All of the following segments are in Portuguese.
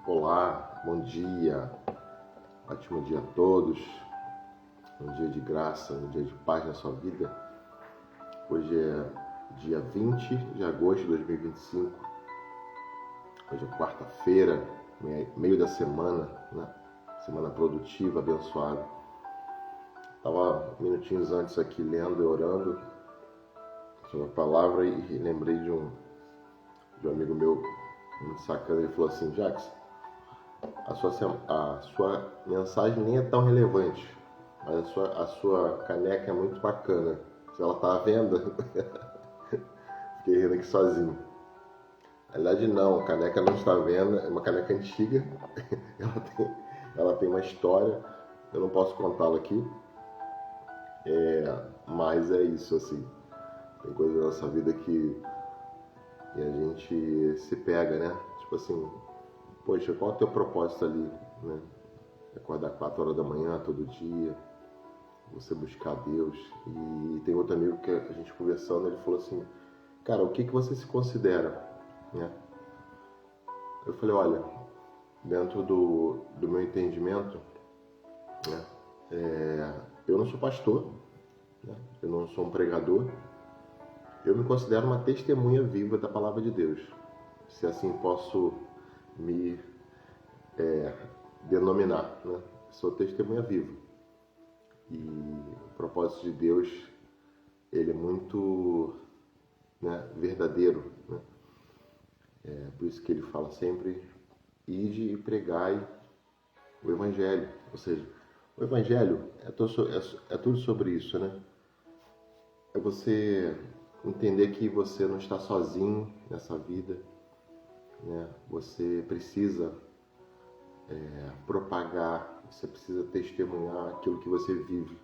Olá, bom dia, ótimo dia a todos, um dia de graça, um dia de paz na sua vida. Hoje é dia 20 de agosto de 2025, hoje é quarta-feira, meio da semana, né? Semana produtiva, abençoada. Estava minutinhos antes aqui lendo e orando sobre a palavra e lembrei de um amigo meu muito sacana. Ele falou assim: Jackson, a sua mensagem nem é tão relevante, mas a sua caneca é muito bacana. Se ela está à venda, fiquei rindo aqui sozinho. Na verdade não, a caneca não está à venda, é uma caneca antiga, ela tem uma história, eu não posso contá-la aqui, mas é isso, assim, tem coisas na nossa vida que a gente se pega, né? Tipo assim, poxa, qual é o teu propósito ali, né? Acordar 4 horas da manhã todo dia, você buscar Deus. E tem outro amigo que a gente conversando, ele falou assim: cara, o que você se considera, né? Eu falei: olha, dentro do meu entendimento, né, eu não sou pastor, né? Eu não sou um pregador, eu me considero uma testemunha viva da palavra de Deus, se assim posso me denominar, né? Sou testemunha viva. E o propósito de Deus, ele é muito, né, verdadeiro, né? Por isso que ele fala sempre: ide e pregai o Evangelho. Ou seja, o Evangelho é tudo sobre isso, né? É você entender que você não está sozinho nessa vida, né? Você precisa propagar, você precisa testemunhar aquilo que você vive.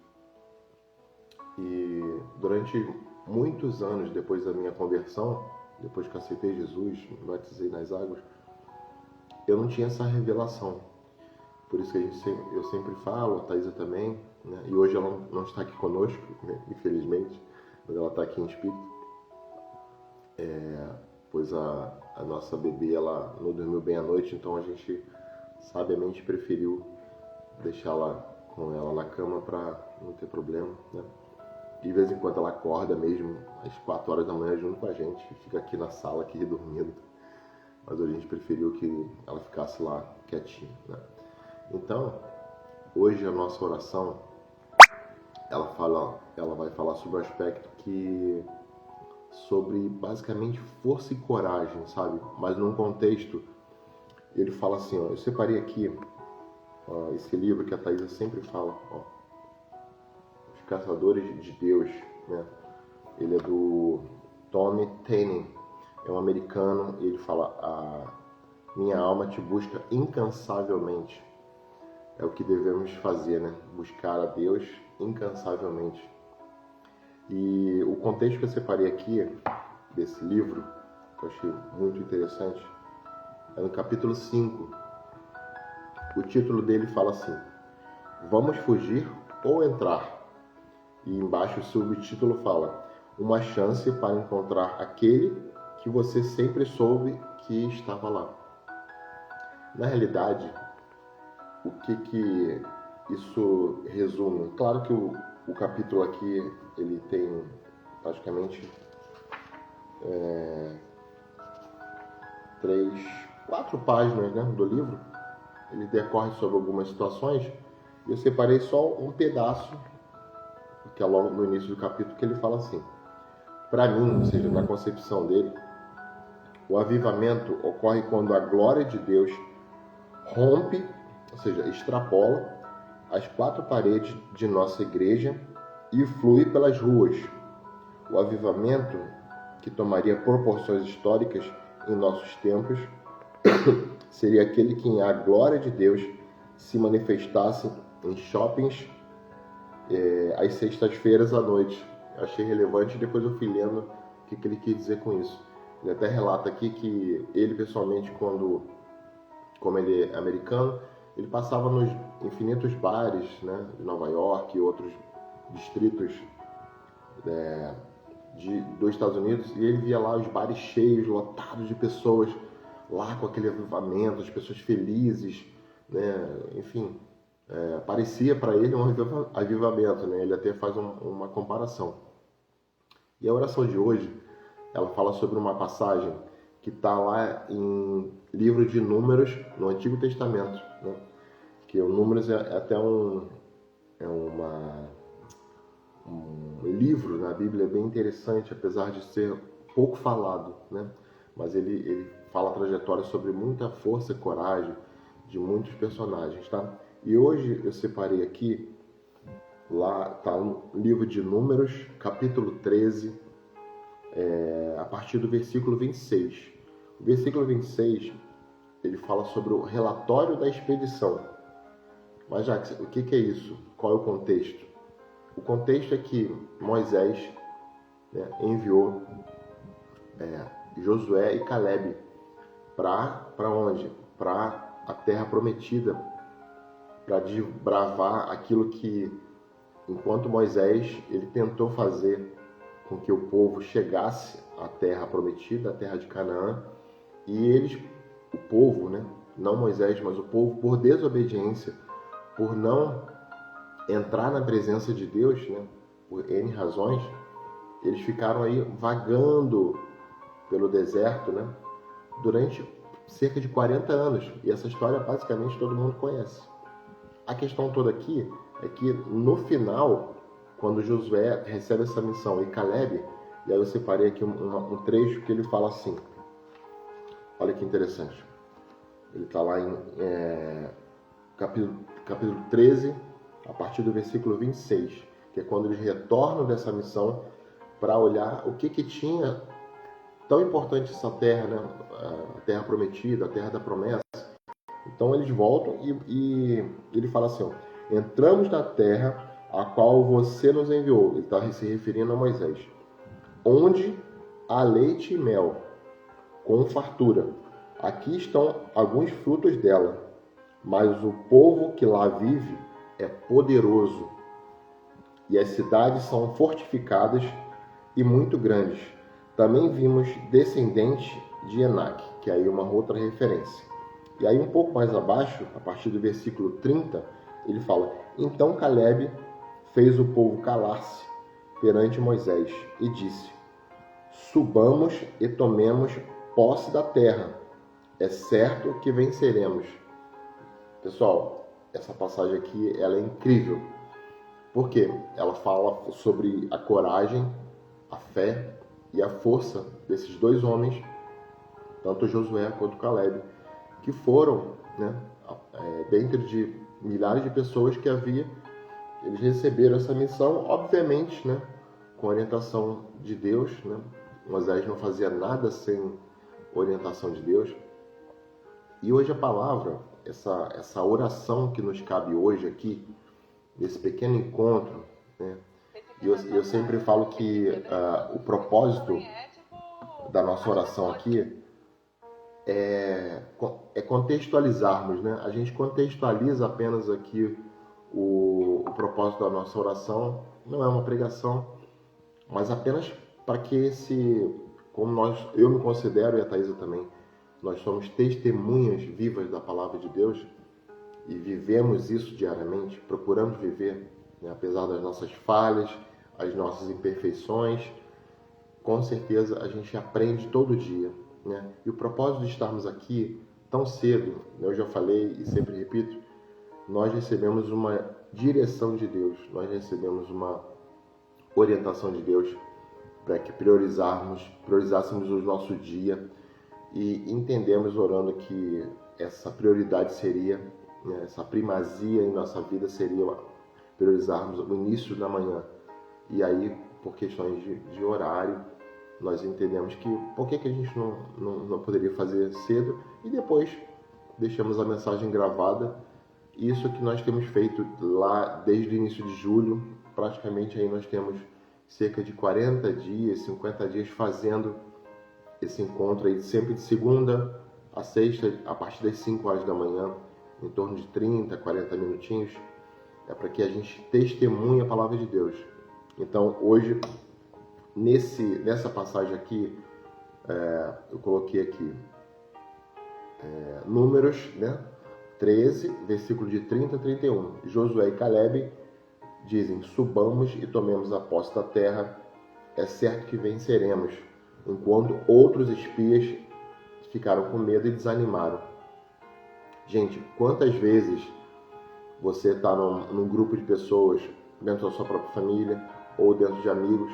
E durante muitos anos depois da minha conversão, depois que eu aceitei Jesus, me batizei nas águas, eu não tinha essa revelação. Por isso que eu sempre falo, a Thaisa também, né? E hoje ela não está aqui conosco, né? Infelizmente, mas ela está aqui em espírito. Pois a nossa bebê, ela não dormiu bem à noite, então a gente sabiamente preferiu deixá-la com ela na cama para não ter problema, né? De vez em quando ela acorda mesmo às 4 horas da manhã junto com a gente, fica aqui na sala aqui dormindo, mas hoje a gente preferiu que ela ficasse lá quietinha, né? Então, hoje a nossa oração, ela vai falar sobre o aspecto sobre basicamente força e coragem, sabe? Mas num contexto, ele fala assim, ó, eu separei aqui, ó, esse livro que a Thaisa sempre fala, ó, Os Caçadores de Deus, né? Ele é do Tommy Tenney, é um americano, e ele fala: a minha alma te busca incansavelmente. É o que devemos fazer, né? Buscar a Deus incansavelmente. E o contexto que eu separei aqui desse livro, que eu achei muito interessante, é no capítulo 5. O título dele fala assim: Vamos fugir ou entrar? E embaixo o subtítulo fala: Uma chance para encontrar aquele que você sempre soube que estava lá. Na realidade, o que isso resume? Claro que o capítulo aqui, ele tem praticamente 4 páginas, né, do livro. Ele decorre sobre algumas situações. Eu separei só um pedaço, que é logo no início do capítulo, que ele fala assim: para mim, ou seja, na concepção dele, o avivamento ocorre quando a glória de Deus rompe, ou seja, extrapola as 4 paredes de nossa igreja e flui pelas ruas. O avivamento, que tomaria proporções históricas em nossos tempos, seria aquele que a glória de Deus se manifestasse em shoppings às sextas-feiras à noite. Eu achei relevante e depois eu fui lendo o que ele quis dizer com isso. Ele até relata aqui que ele pessoalmente, como ele é americano, ele passava nos infinitos bares, né, de Nova York e outros distritos dos Estados Unidos, e ele via lá os bares cheios, lotados de pessoas, lá com aquele avivamento, as pessoas felizes, né? Enfim, parecia para ele um avivamento, né? Ele até faz uma comparação. E a oração de hoje, ela fala sobre uma passagem que está lá em livro de Números, no Antigo Testamento, né? Que o Números é até um livro na Bíblia bem interessante, apesar de ser pouco falado, né? Mas ele fala a trajetória sobre muita força e coragem de muitos personagens, tá? E hoje eu separei aqui, lá está no livro de Números, capítulo 13, a partir do versículo 26. O versículo 26, ele fala sobre o relatório da expedição. Mas, Jax, o que é isso? Qual é o contexto? O contexto é que Moisés, né, enviou Josué e Caleb para onde? Para a terra prometida, para desbravar aquilo que, enquanto Moisés ele tentou fazer com que o povo chegasse à terra prometida, à terra de Canaã, e eles, o povo, né, não Moisés, mas o povo, por desobediência, por não entrar na presença de Deus, né, por N razões, eles ficaram aí vagando pelo deserto, né, durante cerca de 40 anos. E essa história basicamente todo mundo conhece. A questão toda aqui é que no final, quando Josué recebe essa missão e Caleb, e aí eu separei aqui um trecho que ele fala assim, olha que interessante, ele está lá em capítulo 13, a partir do versículo 26, que é quando eles retornam dessa missão para olhar o que tinha tão importante essa terra, né? A terra prometida, a terra da promessa. Então eles voltam e ele fala assim, ó, entramos na terra a qual você nos enviou, ele está se referindo a Moisés, onde há leite e mel, com fartura. Aqui estão alguns frutos dela, mas o povo que lá vive é poderoso, e as cidades são fortificadas e muito grandes. Também vimos descendentes de Enaque, que é aí uma outra referência. E aí um pouco mais abaixo, a partir do versículo 30, ele fala, então Caleb fez o povo calar-se perante Moisés e disse, subamos e tomemos posse da terra, é certo que venceremos. Pessoal, essa passagem aqui ela é incrível, porque ela fala sobre a coragem, a fé e a força desses dois homens, tanto Josué quanto Caleb, que foram, né, dentro de milhares de pessoas que havia, eles receberam essa missão, obviamente, né, com orientação de Deus, né? Moisés não fazia nada sem orientação de Deus. E hoje a palavra, essa oração que nos cabe hoje aqui, nesse pequeno encontro, né? Eu sempre falo que o propósito da nossa oração aqui é contextualizarmos, né? A gente contextualiza apenas aqui o propósito da nossa oração, não é uma pregação, mas apenas para que como eu me considero e a Thaisa também, nós somos testemunhas vivas da palavra de Deus e vivemos isso diariamente, procuramos viver, né? Apesar das nossas falhas, as nossas imperfeições, com certeza a gente aprende todo dia, né? E o propósito de estarmos aqui tão cedo, eu já falei e sempre repito, nós recebemos uma direção de Deus, nós recebemos uma orientação de Deus para que priorizássemos o nosso dia e entendemos orando que essa prioridade seria, né, essa primazia em nossa vida seria priorizarmos o início da manhã. E aí, por questões de horário, nós entendemos que por que a gente não poderia fazer cedo e depois deixamos a mensagem gravada. Isso que nós temos feito lá desde o início de julho, praticamente aí nós temos cerca de 40 dias, 50 dias fazendo esse encontro aí, sempre de segunda a sexta, a partir das 5 horas da manhã, em torno de 30, 40 minutinhos, é para que a gente testemunhe a palavra de Deus. Então, hoje, nessa passagem aqui, eu coloquei aqui, Números, né? 13, versículo de 30 a 31. Josué e Caleb dizem: subamos e tomemos a posse da terra, é certo que venceremos. Enquanto outros espias ficaram com medo e desanimaram. Gente, quantas vezes você está num grupo de pessoas, dentro da sua própria família, ou dentro de amigos,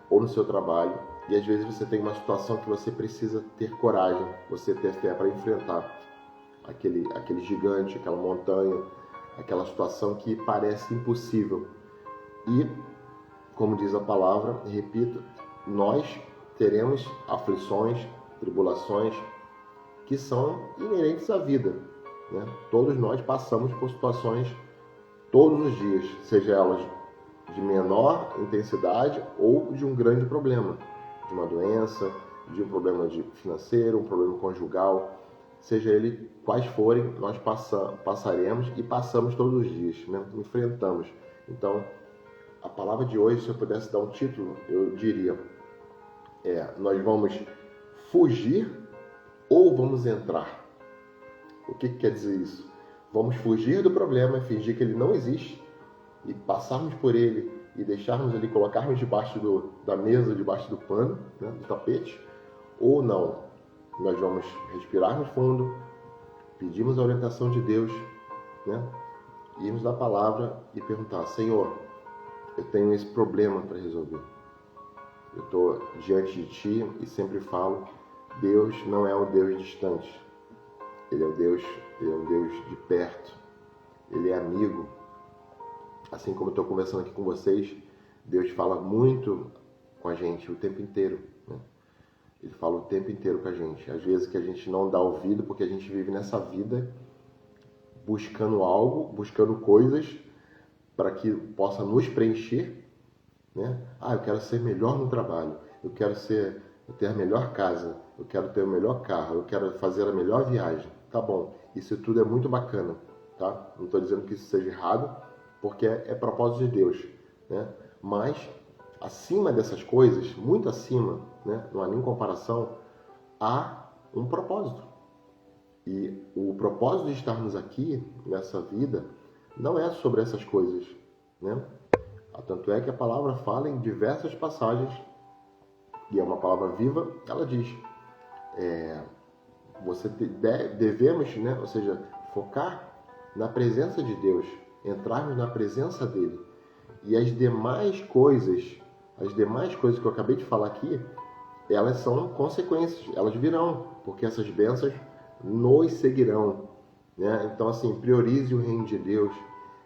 ou no seu trabalho, e às vezes você tem uma situação que você precisa ter coragem, você ter fé para enfrentar aquele gigante, aquela montanha, aquela situação que parece impossível. E, como diz a palavra, repito, nós teremos aflições, tribulações que são inerentes à vida, né? Todos nós passamos por situações todos os dias, seja elas de menor intensidade ou de um grande problema, de uma doença, de um problema financeiro, um problema conjugal, seja ele quais forem, nós passaremos e passamos todos os dias, né? Enfrentamos. Então, a palavra de hoje, se eu pudesse dar um título, eu diria, nós vamos fugir ou vamos entrar? O que quer dizer isso? Vamos fugir do problema, fingir que ele não existe e passarmos por ele e deixarmos ali, colocarmos debaixo da mesa, debaixo do pano, né, do tapete, ou não? Nós vamos respirar no fundo, pedimos a orientação de Deus, né, irmos da palavra e perguntar: Senhor, eu tenho esse problema para resolver. Eu estou diante de Ti e sempre falo, Deus não é um Deus distante. Ele é um Deus de perto. Ele é amigo. Assim como eu estou conversando aqui com vocês, Deus fala muito com a gente o tempo inteiro, né? Ele fala o tempo inteiro com a gente. Às vezes que a gente não dá ouvido porque a gente vive nessa vida buscando algo, buscando coisas para que possa nos preencher, né? Eu quero ser melhor no trabalho, eu quero ter a melhor casa, eu quero ter o melhor carro, eu quero fazer a melhor viagem. Tá bom, isso tudo é muito bacana, tá? Não estou dizendo que isso seja errado, porque é propósito de Deus, né? Mas, acima dessas coisas, muito acima, né? Não há nem comparação, há um propósito. E o propósito de estarmos aqui, nessa vida, não é sobre essas coisas, né? Tanto é que a palavra fala em diversas passagens, e é uma palavra viva, ela diz, devemos, né? Ou seja, focar na presença de Deus, entrarmos na presença dele. E as demais coisas que eu acabei de falar aqui, elas são consequências, elas virão, porque essas bênçãos nos seguirão, né? Então, assim, priorize o reino de Deus,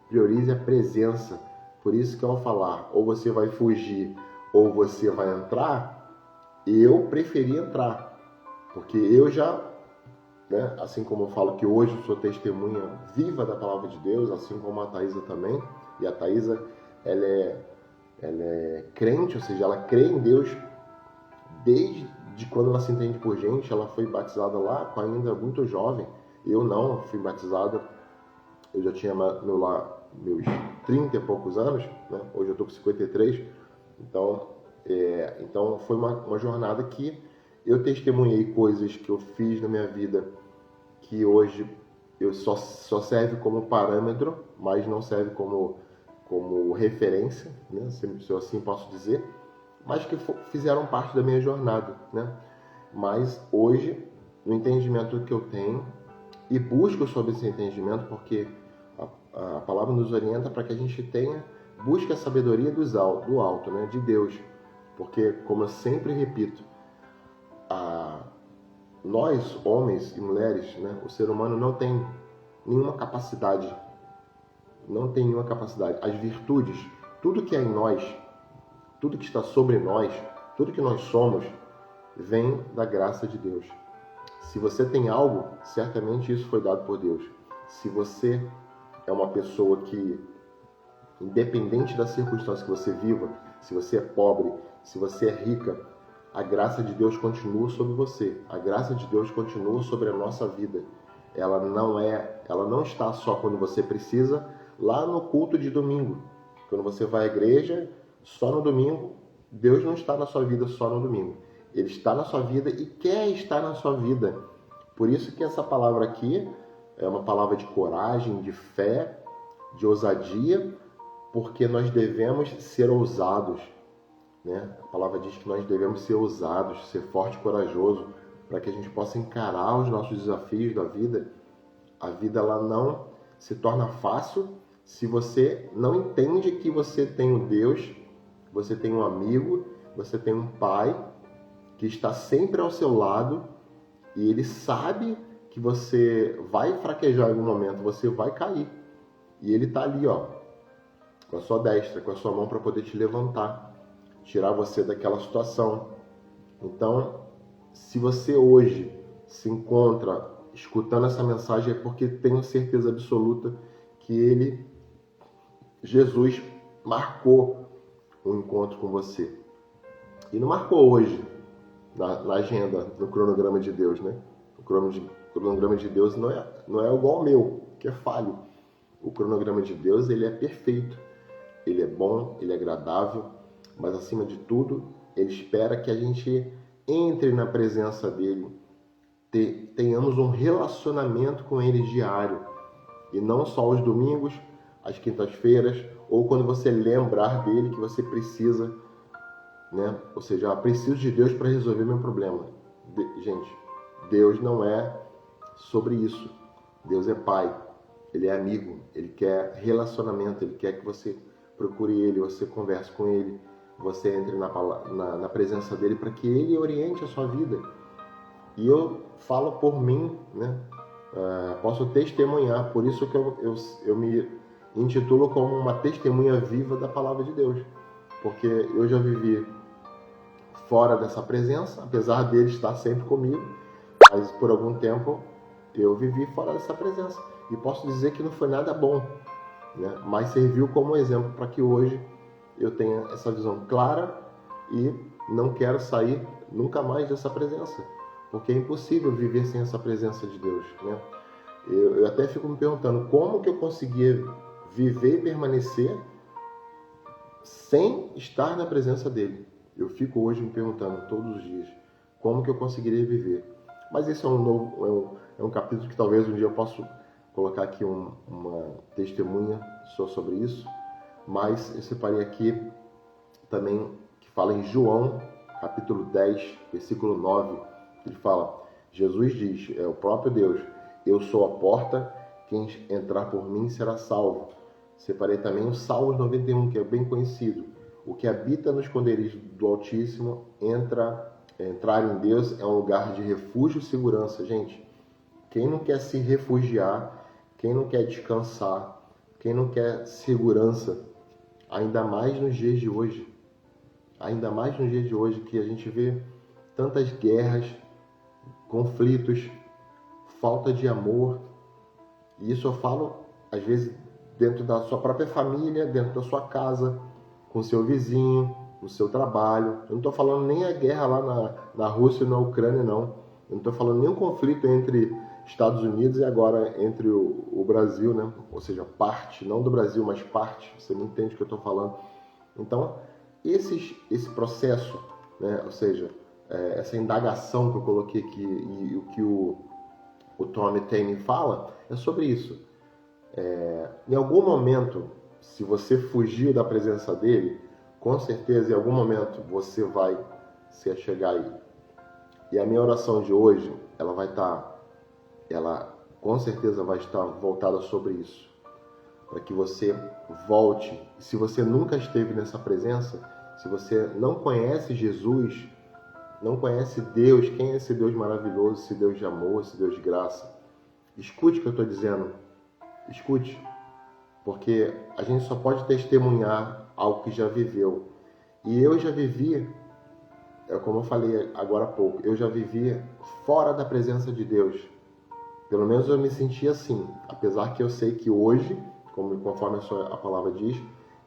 priorize a presença. Por isso que ao falar, ou você vai fugir, ou você vai entrar, eu preferi entrar, porque eu já, né, assim como eu falo que hoje eu sou testemunha viva da palavra de Deus, assim como a Thaisa também, e a Thaisa, ela é crente, ou seja, ela crê em Deus desde quando ela se entende por gente. Ela foi batizada lá, ainda muito jovem. Eu não, fui batizada, eu já tinha meus 30 e poucos anos, né? Hoje eu estou com 53, então foi uma jornada que eu testemunhei coisas que eu fiz na minha vida que hoje eu só serve como parâmetro, mas não serve como referência, né? Se eu assim posso dizer, mas que fizeram parte da minha jornada, né? Mas hoje, no entendimento que eu tenho, e busco sobre esse entendimento, porque a palavra nos orienta para que a gente busque a sabedoria do alto, né? De Deus. Porque, como eu sempre repito, nós, homens e mulheres, né? O ser humano não tem nenhuma capacidade. As virtudes, tudo que é em nós, tudo que está sobre nós, tudo que nós somos, vem da graça de Deus. Se você tem algo, certamente isso foi dado por Deus. Se você é uma pessoa que, independente da circunstância que você viva, se você é pobre, se você é rica, a graça de Deus continua sobre você. A graça de Deus continua sobre a nossa vida. Ela não está só quando você precisa, lá no culto de domingo. Quando você vai à igreja, só no domingo, Deus não está na sua vida só no domingo. Ele está na sua vida e quer estar na sua vida Por isso que essa palavra aqui é uma palavra de coragem, de fé, de ousadia, porque nós devemos ser ousados, né? A palavra diz que nós devemos ser ousados, ser forte e corajoso, para que a gente possa encarar os nossos desafios da vida. A vida ela não se torna fácil se você não entende que você tem um Deus, você tem um amigo, você tem um pai que está sempre ao seu lado e ele sabe que você vai fraquejar em algum momento, você vai cair. E ele está ali, ó, com a sua destra, com a sua mão para poder te levantar, tirar você daquela situação. Então, se você hoje se encontra escutando essa mensagem, é porque tenho certeza absoluta que Jesus, marcou um encontro com você. E não marcou hoje, na agenda, no cronograma de Deus, né? O cronograma de Deus não é igual ao meu, que é falho. O cronograma de Deus, ele é perfeito. Ele é bom, ele é agradável, mas acima de tudo, ele espera que a gente entre na presença dele, tenhamos um relacionamento com ele diário, e não só aos domingos, às quintas-feiras, ou quando você lembrar dele que você precisa, né? Ou seja, preciso de Deus para resolver meu problema. Gente, Deus não é sobre isso. Deus é Pai, Ele é amigo, Ele quer relacionamento, Ele quer que você procure Ele, você converse com Ele, você entre na presença dEle para que Ele oriente a sua vida. E eu falo por mim, né? Posso testemunhar, por isso que eu me intitulo como uma testemunha viva da palavra de Deus, porque eu já vivi fora dessa presença, apesar dele estar sempre comigo, mas por algum tempo eu vivi fora dessa presença, e posso dizer que não foi nada bom, né? Mas serviu como exemplo para que hoje eu tenha essa visão clara e não quero sair nunca mais dessa presença, porque é impossível viver sem essa presença de Deus, né? Eu até fico me perguntando como que eu conseguia viver e permanecer sem estar na presença dele. Eu fico hoje me perguntando todos os dias como que eu conseguiria viver. Mas esse é um capítulo que talvez um dia eu possa colocar aqui uma testemunha só sobre isso. Mas eu separei aqui também que fala em João, capítulo 10, versículo 9. Ele fala, Jesus diz, é o próprio Deus, eu sou a porta, quem entrar por mim será salvo. Separei também o Salmos 91, que é bem conhecido. O que habita no esconderijo do Altíssimo, entrar em Deus é um lugar de refúgio e segurança. Gente, quem não quer se refugiar, quem não quer descansar, quem não quer segurança, ainda mais nos dias de hoje, que a gente vê tantas guerras, conflitos, falta de amor. E isso eu falo, às vezes, dentro da sua própria família, dentro da sua casa, com o seu vizinho, no seu trabalho. Eu não estou falando nem a guerra lá na Rússia e na Ucrânia, não. Eu não estou falando nem o conflito entre Estados Unidos e agora entre o Brasil, né? Ou seja, parte, não do Brasil, mas parte. Você não entende o que eu estou falando. Então, esse processo, né? Ou seja, essa indagação que eu coloquei aqui e o que o Tony Taylor fala, é sobre isso. Em algum momento, se você fugiu da presença dele, com certeza em algum momento você vai se achegar aí. E a minha oração de hoje, ela com certeza vai estar voltada sobre isso, para que você volte. Se você nunca esteve nessa presença, se você não conhece Jesus, não conhece Deus, quem é esse Deus maravilhoso, esse Deus de amor, esse Deus de graça, escute o que eu estou dizendo. Escute, porque a gente só pode testemunhar algo que já viveu. E eu já vivi, como eu falei agora há pouco, eu já vivi fora da presença de Deus. Pelo menos eu me senti assim, apesar que eu sei que hoje, conforme a palavra diz,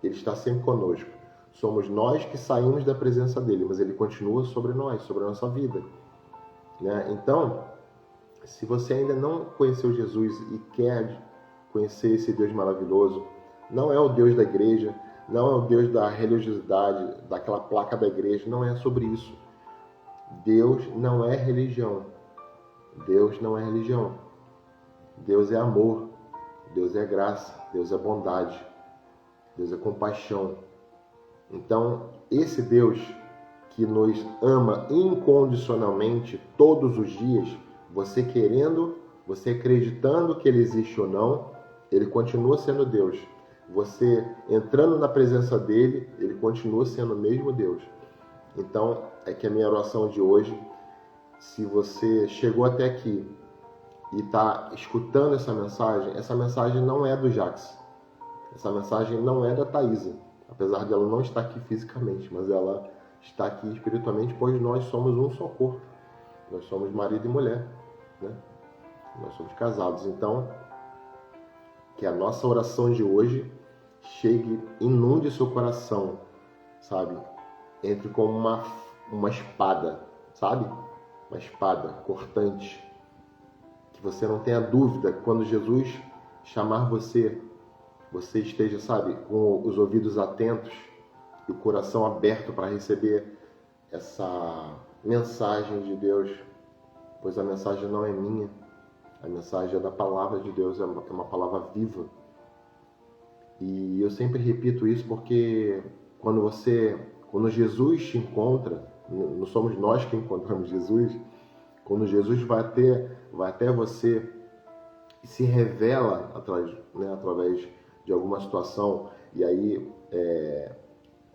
Ele está sempre conosco. Somos nós que saímos da presença dEle, mas Ele continua sobre nós, sobre a nossa vida, né? Então, se você ainda não conheceu Jesus e quer conhecer esse Deus maravilhoso, não é o Deus da igreja, não é o Deus da religiosidade, daquela placa da igreja, não é sobre isso. Deus não é religião. Deus não é religião. Deus é amor. Deus é graça. Deus é bondade. Deus é compaixão. Então, esse Deus que nos ama incondicionalmente todos os dias, você querendo, você acreditando que Ele existe ou não, Ele continua sendo Deus. Você entrando na presença dEle, Ele continua sendo o mesmo Deus. Então, é que a minha oração de hoje, se você chegou até aqui e está escutando essa mensagem não é do Jax. Essa mensagem não é da Thaisa, apesar de ela não estar aqui fisicamente, mas ela está aqui espiritualmente, pois nós somos um só corpo. Nós somos marido e mulher, né? Nós somos casados. Então, que a nossa oração de hoje chegue, inunde seu coração, sabe? Entre como uma espada, sabe? Uma espada cortante. Que você não tenha dúvida, quando Jesus chamar você, você esteja, sabe, com os ouvidos atentos e o coração aberto para receber essa mensagem de Deus, pois a mensagem não é minha, a mensagem é da palavra de Deus, é uma palavra viva. E eu sempre repito isso porque quando Jesus te encontra, não somos nós que encontramos Jesus, quando Jesus vai até você e se revela através de alguma situação, e aí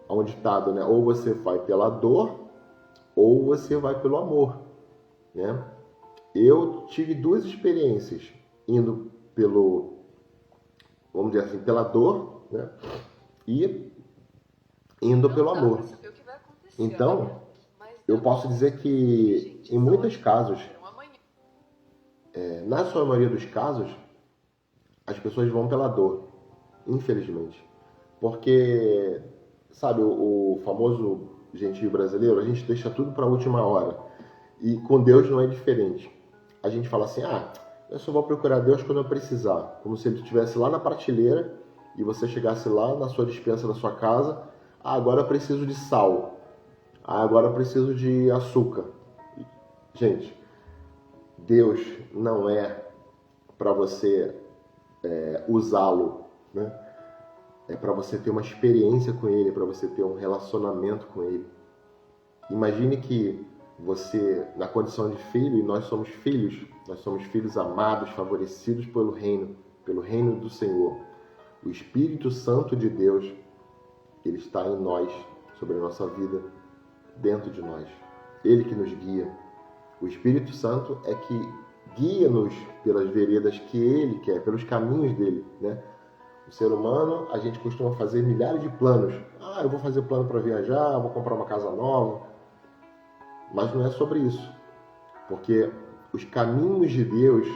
há um ditado, né? Ou você vai pela dor, ou você vai pelo amor, né? Eu tive duas experiências, indo vamos dizer assim, pela dor, né? E indo pelo amor. Então, eu posso dizer que em muitos casos, na sua maioria dos casos, as pessoas vão pela dor, infelizmente. Porque, sabe, o famoso jeitinho brasileiro, a gente deixa tudo para a última hora. E com Deus não é diferente. A gente fala assim, eu só vou procurar Deus quando eu precisar. Como se Ele estivesse lá na prateleira e você chegasse lá na sua despensa da sua casa, agora eu preciso de sal. Agora eu preciso de açúcar. Gente, Deus não é para você usá-lo, né? É para você ter uma experiência com Ele, para você ter um relacionamento com Ele. Imagine que você, na condição de filho, e nós somos filhos amados, favorecidos pelo reino do Senhor. O Espírito Santo de Deus, Ele está em nós, sobre a nossa vida, dentro de nós. Ele que nos guia. O Espírito Santo é que guia-nos pelas veredas que Ele quer, pelos caminhos dele, né? O ser humano, a gente costuma fazer milhares de planos. Eu vou fazer plano para viajar, vou comprar uma casa nova. Mas não é sobre isso. Porque os caminhos de Deus,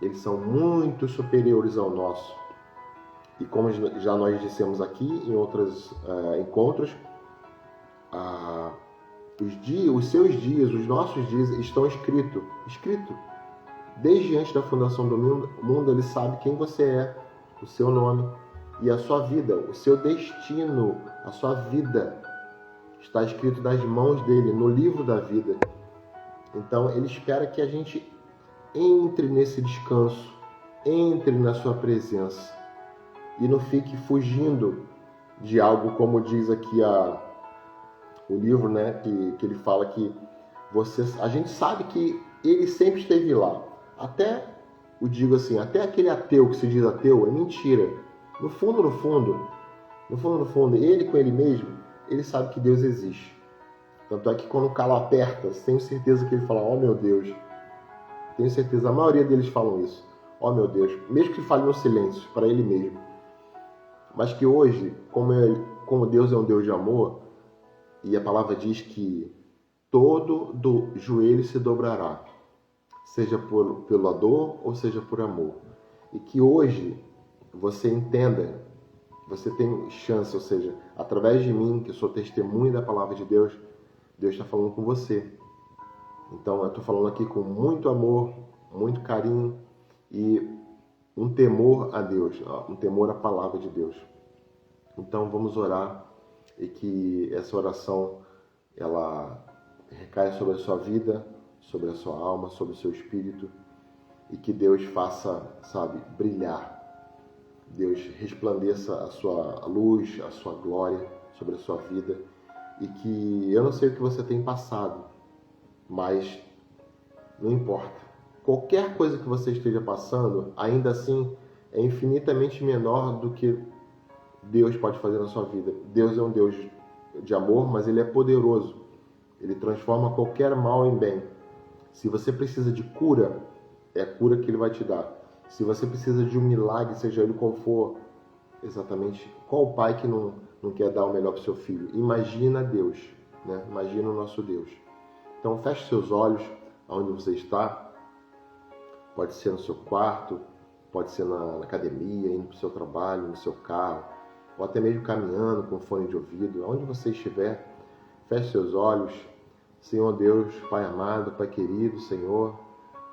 eles são muito superiores ao nosso. E como já nós dissemos aqui em outros encontros, os seus dias, os nossos dias estão escrito. Desde antes da fundação do mundo, Ele sabe quem você é, o seu nome e a sua vida, o seu destino, a sua vida está escrito nas mãos dele, no livro da vida. Então, Ele espera que a gente entre nesse descanso, entre na sua presença e não fique fugindo de algo, como diz aqui o livro, né, que ele fala que a gente sabe que Ele sempre esteve lá. Até aquele ateu que se diz ateu é mentira. No fundo, ele com ele mesmo, ele sabe que Deus existe. Tanto é que quando o calo aperta, tenho certeza que ele fala, oh meu Deus. Tenho certeza, a maioria deles falam isso. Oh meu Deus, mesmo que fale no silêncio, para ele mesmo. Mas que hoje, como Deus é um Deus de amor, e a palavra diz que todo joelho se dobrará, seja pela dor ou seja por amor. E que hoje você entenda, você tem chance, ou seja, através de mim, que sou testemunha da palavra de Deus, Deus está falando com você. Então eu estou falando aqui com muito amor, muito carinho e um temor a Deus, um temor à palavra de Deus. Então vamos orar e que essa oração ela recaia sobre a sua vida, sobre a sua alma, sobre o seu espírito, e que Deus faça, sabe, brilhar. Deus resplandeça a sua luz, a sua glória sobre a sua vida, e que eu não sei o que você tem passado, mas não importa. Qualquer coisa que você esteja passando, ainda assim, é infinitamente menor do que Deus pode fazer na sua vida. Deus é um Deus de amor, mas Ele é poderoso. Ele transforma qualquer mal em bem. Se você precisa de cura, é a cura que Ele vai te dar. Se você precisa de um milagre, seja ele qual for, exatamente, qual pai que não quer dar o melhor para o seu filho? Imagina Deus, né? Imagina o nosso Deus. Então feche seus olhos aonde você está. Pode ser no seu quarto, pode ser na academia, indo para o seu trabalho, no seu carro, ou até mesmo caminhando com fone de ouvido, aonde você estiver. Feche seus olhos. Senhor Deus, Pai amado, Pai querido, Senhor,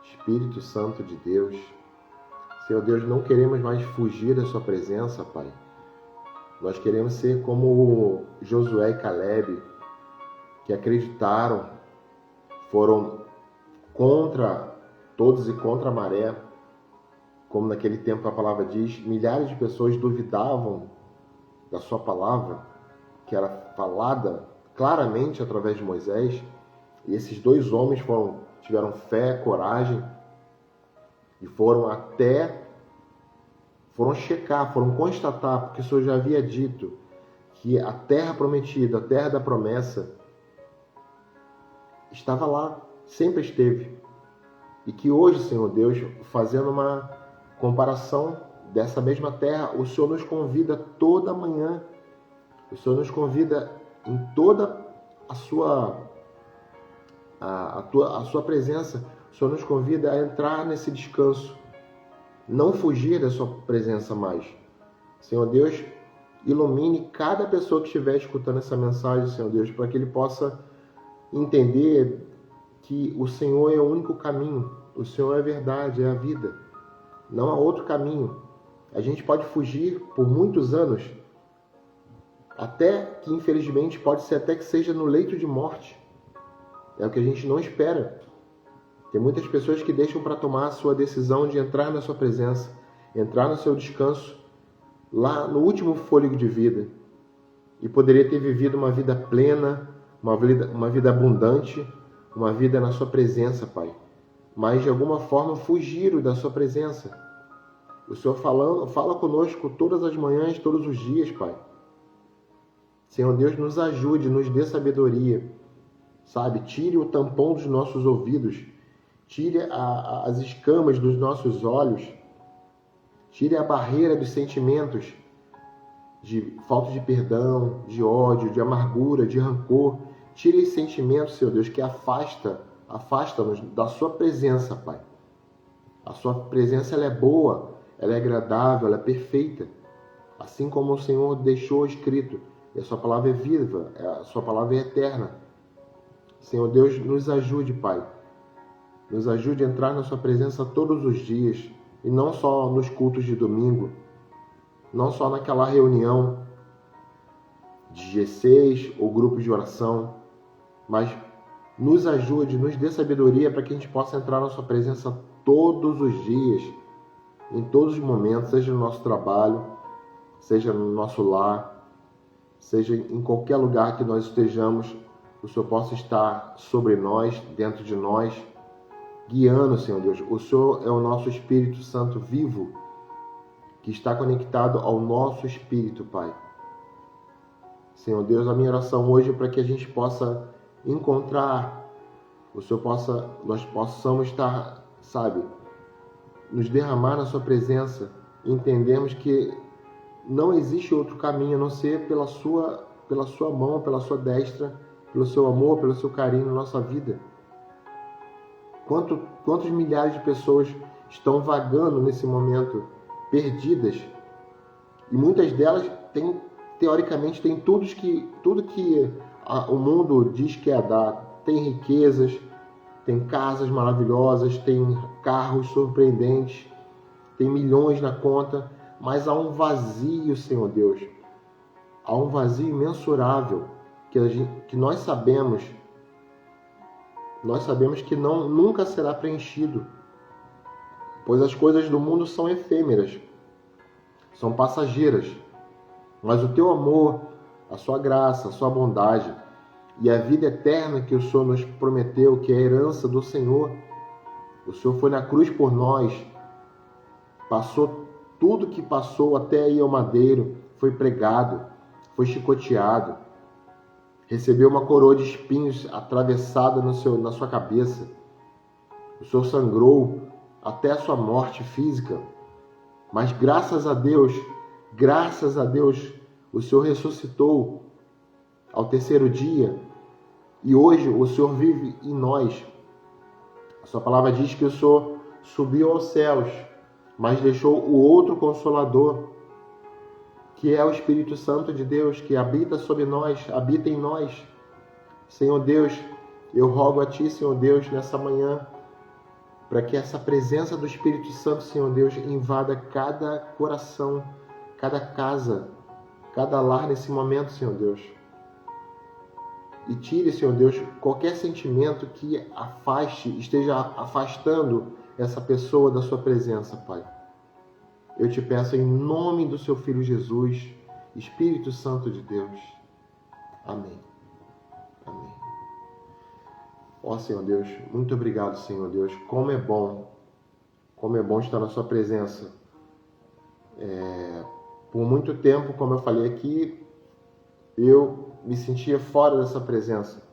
Espírito Santo de Deus. Senhor Deus, não queremos mais fugir da sua presença, Pai. Nós queremos ser como Josué e Caleb, que acreditaram, foram contra todos e contra a maré. Como naquele tempo a palavra diz, milhares de pessoas duvidavam da sua palavra, que era falada claramente através de Moisés. E esses dois homens tiveram fé, coragem, e foram checar, foram constatar, porque o Senhor já havia dito que a terra prometida, a terra da promessa, estava lá, sempre esteve. E que hoje, Senhor Deus, fazendo uma comparação dessa mesma terra, o Senhor nos convida toda manhã, o Senhor nos convida em toda a sua presença, o Senhor nos convida a entrar nesse descanso, não fugir da sua presença mais. Senhor Deus, ilumine cada pessoa que estiver escutando essa mensagem, Senhor Deus, para que ele possa entender que o Senhor é o único caminho, o Senhor é a verdade, é a vida. Não há outro caminho. A gente pode fugir por muitos anos, até que infelizmente pode ser até que seja no leito de morte. É o que a gente não espera. Tem muitas pessoas que deixam para tomar a sua decisão de entrar na sua presença, entrar no seu descanso, lá no último fôlego de vida. E poderia ter vivido uma vida plena, uma vida abundante, uma vida na sua presença, Pai. Mas de alguma forma fugiram da sua presença. O Senhor fala conosco todas as manhãs, todos os dias, Pai. Senhor Deus, nos ajude, nos dê sabedoria. Sabe, tire o tampão dos nossos ouvidos, tire as escamas dos nossos olhos, tire a barreira dos sentimentos de falta de perdão, de ódio, de amargura, de rancor. Tire esse sentimento, Senhor Deus, que afasta-nos da sua presença, Pai. A sua presença ela é boa, ela é agradável, ela é perfeita. Assim como o Senhor deixou escrito, e a sua palavra é viva, a sua palavra é eterna. Senhor Deus, nos ajude, Pai. Nos ajude a entrar na sua presença todos os dias, e não só nos cultos de domingo, não só naquela reunião de G6 ou grupos de oração, mas nos ajude, nos dê sabedoria para que a gente possa entrar na sua presença todos os dias, em todos os momentos, seja no nosso trabalho, seja no nosso lar, seja em qualquer lugar que nós estejamos, o Senhor possa estar sobre nós, dentro de nós, guiando, Senhor Deus. O Senhor é o nosso Espírito Santo vivo, que está conectado ao nosso espírito, Pai. Senhor Deus, a minha oração hoje é para que a gente possa encontrar, nós possamos estar, sabe, nos derramar na sua presença, e entendemos que não existe outro caminho a não ser pela sua mão, pela sua destra, pelo seu amor, pelo seu carinho na nossa vida. Quantos milhares de pessoas estão vagando nesse momento, perdidas, e muitas delas teoricamente têm tudo que o mundo diz que é dar. Tem riquezas, tem casas maravilhosas, tem carros surpreendentes, tem milhões na conta, mas há um vazio, Senhor Deus. Há um vazio imensurável que nós sabemos nós sabemos que nunca será preenchido, pois as coisas do mundo são efêmeras, são passageiras, mas o teu amor, a sua graça, a sua bondade e a vida eterna que o Senhor nos prometeu, que é a herança do Senhor, o Senhor foi na cruz por nós, passou tudo que passou até ir ao madeiro, foi pregado, foi chicoteado, recebeu uma coroa de espinhos atravessada na sua cabeça. O Senhor sangrou até a sua morte física. Mas graças a Deus, o Senhor ressuscitou ao terceiro dia. E hoje o Senhor vive em nós. A sua palavra diz que o Senhor subiu aos céus, mas deixou o outro Consolador, que é o Espírito Santo de Deus, que habita sobre nós, habita em nós. Senhor Deus, eu rogo a Ti, Senhor Deus, nessa manhã, para que essa presença do Espírito Santo, Senhor Deus, invada cada coração, cada casa, cada lar nesse momento, Senhor Deus. E tire, Senhor Deus, qualquer sentimento que esteja afastando essa pessoa da sua presença, Pai. Eu te peço em nome do seu Filho Jesus, Espírito Santo de Deus. Amém. Amém. Ó Senhor Deus, muito obrigado, Senhor Deus. Como é bom estar na sua presença. Por muito tempo, como eu falei aqui, eu me sentia fora dessa presença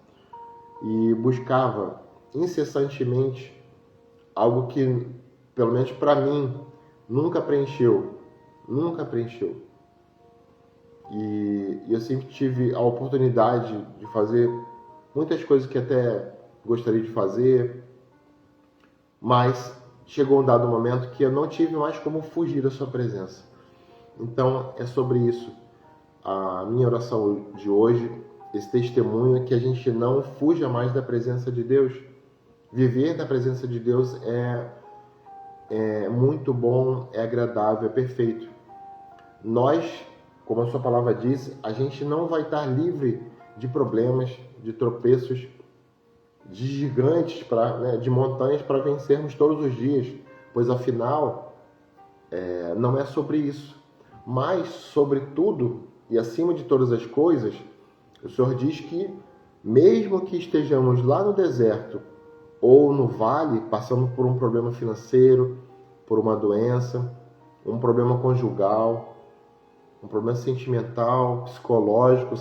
e buscava incessantemente algo que, pelo menos para mim, nunca preencheu. E eu sempre tive a oportunidade de fazer muitas coisas que até gostaria de fazer, mas chegou um dado momento que eu não tive mais como fugir da sua presença. Então é sobre isso a minha oração de hoje, esse testemunho, é que a gente não fuja mais da presença de Deus. Viver da presença de Deus é muito bom, é agradável, é perfeito. Nós, como a sua palavra diz, a gente não vai estar livre de problemas, de tropeços, de gigantes, de montanhas para vencermos todos os dias, pois afinal não é sobre isso, mas sobre tudo e acima de todas as coisas, o Senhor diz que mesmo que estejamos lá no deserto ou no vale, passando por um problema financeiro, por uma doença, um problema conjugal, um problema sentimental, psicológico,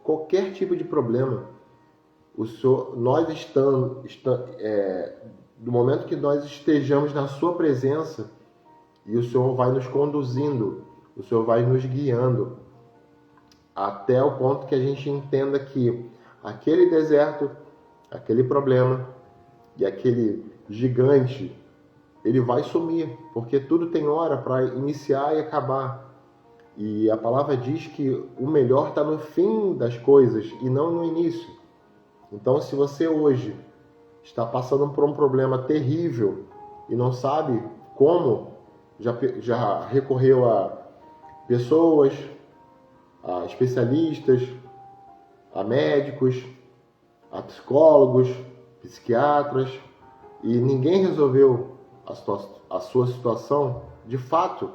qualquer tipo de problema, o Senhor, do momento que nós estejamos na sua presença, e o Senhor vai nos conduzindo, o Senhor vai nos guiando, até o ponto que a gente entenda que aquele deserto, aquele problema e aquele gigante, ele vai sumir, porque tudo tem hora para iniciar e acabar. E a palavra diz que o melhor está no fim das coisas e não no início. Então, se você hoje está passando por um problema terrível e não sabe como, já recorreu a pessoas, a especialistas, a médicos, a psicólogos, psiquiatras, e ninguém resolveu a sua situação, de fato,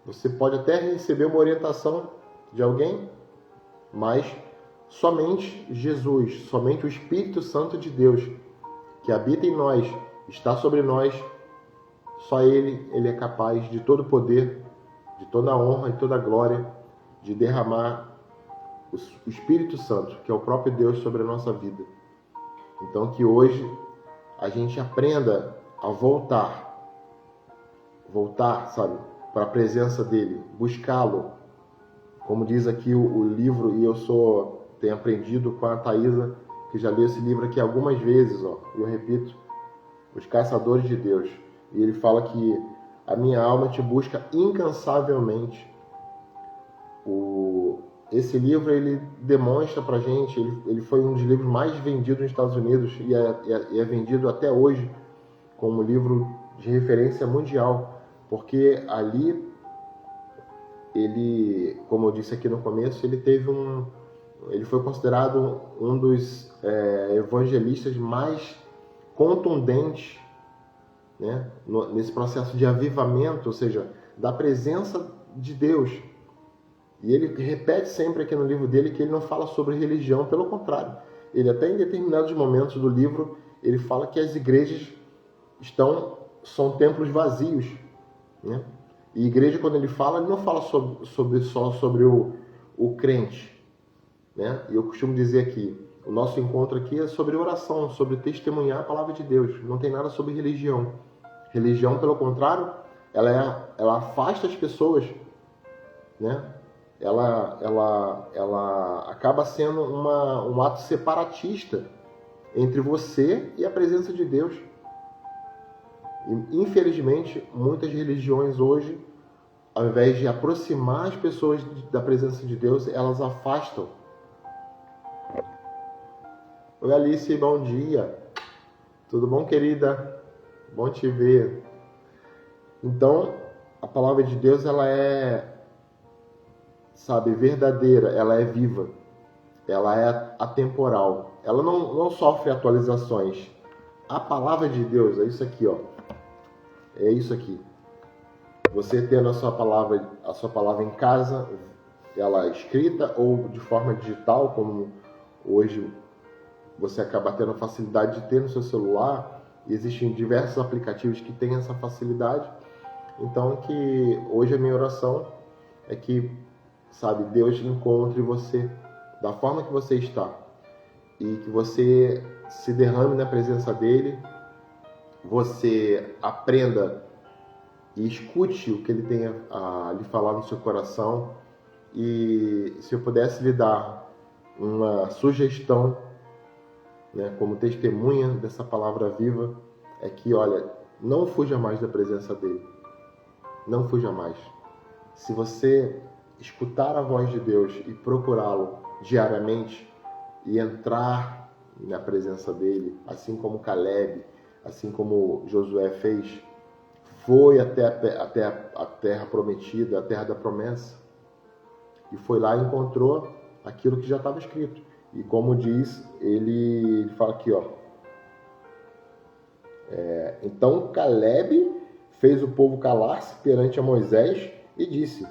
você pode até receber uma orientação de alguém, mas somente Jesus, somente o Espírito Santo de Deus, que habita em nós, está sobre nós, só Ele é capaz de todo poder, de toda a honra e toda a glória, de derramar o Espírito Santo, que é o próprio Deus, sobre a nossa vida. Então que hoje a gente aprenda a voltar, sabe, para a presença dele, buscá-lo. Como diz aqui o livro, e tenho aprendido com a Thaisa, que já leu esse livro aqui algumas vezes, e eu repito, Os Caçadores de Deus. E ele fala que a minha alma te busca incansavelmente. Esse livro, ele demonstra pra gente, ele foi um dos livros mais vendidos nos Estados Unidos e é vendido até hoje como livro de referência mundial, porque ali ele, como eu disse aqui no começo, ele foi considerado um dos evangelistas mais contundentes, né, nesse processo de avivamento, ou seja, da presença de Deus. E ele repete sempre aqui no livro dele que ele não fala sobre religião, pelo contrário. Ele até em determinados momentos do livro, ele fala que as igrejas são templos vazios, né? E igreja, quando ele não fala só sobre o crente, né? E eu costumo dizer aqui, o nosso encontro aqui é sobre oração, sobre testemunhar a palavra de Deus. Não tem nada sobre religião. Religião, pelo contrário, ela afasta as pessoas, né? Ela acaba sendo um ato separatista entre você e a presença de Deus. E, infelizmente, muitas religiões hoje, ao invés de aproximar as pessoas da presença de Deus, elas afastam. Oi, Alice, bom dia. Tudo bom, querida? Bom te ver. Então, a palavra de Deus, ela é, verdadeira, ela é viva, ela é atemporal, ela não sofre atualizações. A palavra de Deus é isso aqui, ó. É isso aqui. Você tendo a sua palavra em casa, ela escrita ou de forma digital, como hoje você acaba tendo a facilidade de ter no seu celular. Existem diversos aplicativos que têm essa facilidade. Então, que hoje a minha oração é que, Deus encontre você da forma que você está e que você se derrame na presença dele, você aprenda e escute o que ele tem a lhe falar no seu coração. E se eu pudesse lhe dar uma sugestão, né, como testemunha dessa palavra viva, é que, olha, não fuja mais da presença dele. Não fuja mais. Se você escutar a voz de Deus e procurá-lo diariamente e entrar na presença dele, assim como Caleb, assim como Josué fez, foi até a terra prometida, a terra da promessa, e foi lá e encontrou aquilo que já estava escrito. E como diz, ele fala aqui, ó. Então Caleb fez o povo calar-se perante a Moisés e disse: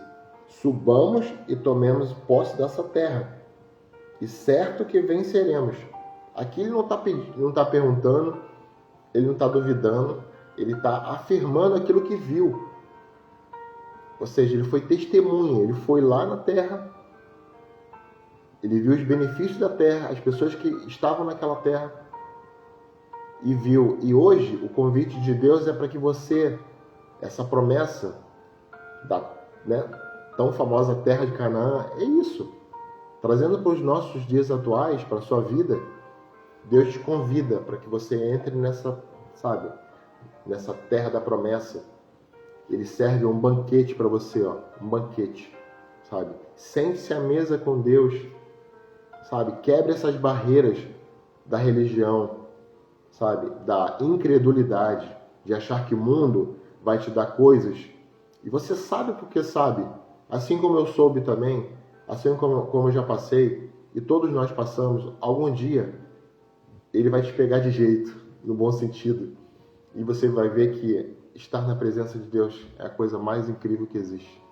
subamos e tomemos posse dessa terra, e certo que venceremos. Aqui ele não está perguntando, ele não está duvidando, ele está afirmando aquilo que viu. Ou seja, ele foi testemunha, ele foi lá na terra, ele viu os benefícios da terra, as pessoas que estavam naquela terra, e viu. E hoje o convite de Deus é para que você, essa promessa da tão famosa terra de Canaã, é isso. Trazendo para os nossos dias atuais, para a sua vida, Deus te convida para que você entre nessa terra da promessa. Ele serve um banquete para você, ó, um banquete, Sente-se à mesa com Deus, Quebre essas barreiras da religião, da incredulidade, de achar que o mundo vai te dar coisas. E você sabe porque sabe, assim como eu soube também, assim como eu já passei, e todos nós passamos, algum dia ele vai te pegar de jeito, no bom sentido, e você vai ver que estar na presença de Deus é a coisa mais incrível que existe.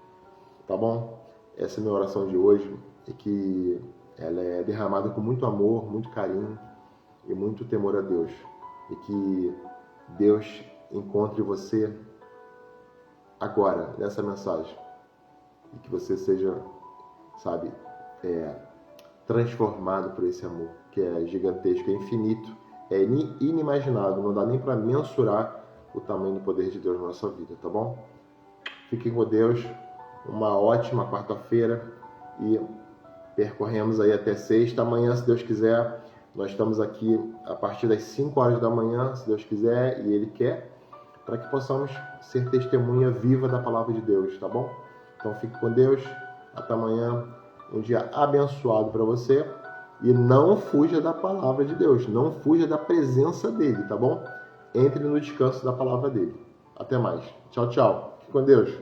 Tá bom? Essa é a minha oração de hoje, e que ela é derramada com muito amor, muito carinho e muito temor a Deus. E que Deus encontre você agora, nessa mensagem. E que você seja, transformado por esse amor, que é gigantesco, é infinito, é inimaginável, não dá nem para mensurar o tamanho do poder de Deus na nossa vida, tá bom? Fiquem com Deus, uma ótima quarta-feira e percorremos aí até sexta. Amanhã, se Deus quiser, nós estamos aqui a partir das 5 horas da manhã, se Deus quiser e Ele quer, para que possamos ser testemunha viva da palavra de Deus, tá bom? Então fique com Deus, até amanhã, um dia abençoado para você, e não fuja da palavra de Deus, não fuja da presença dEle, tá bom? Entre no descanso da palavra dEle. Até mais. Tchau, tchau. Fique com Deus.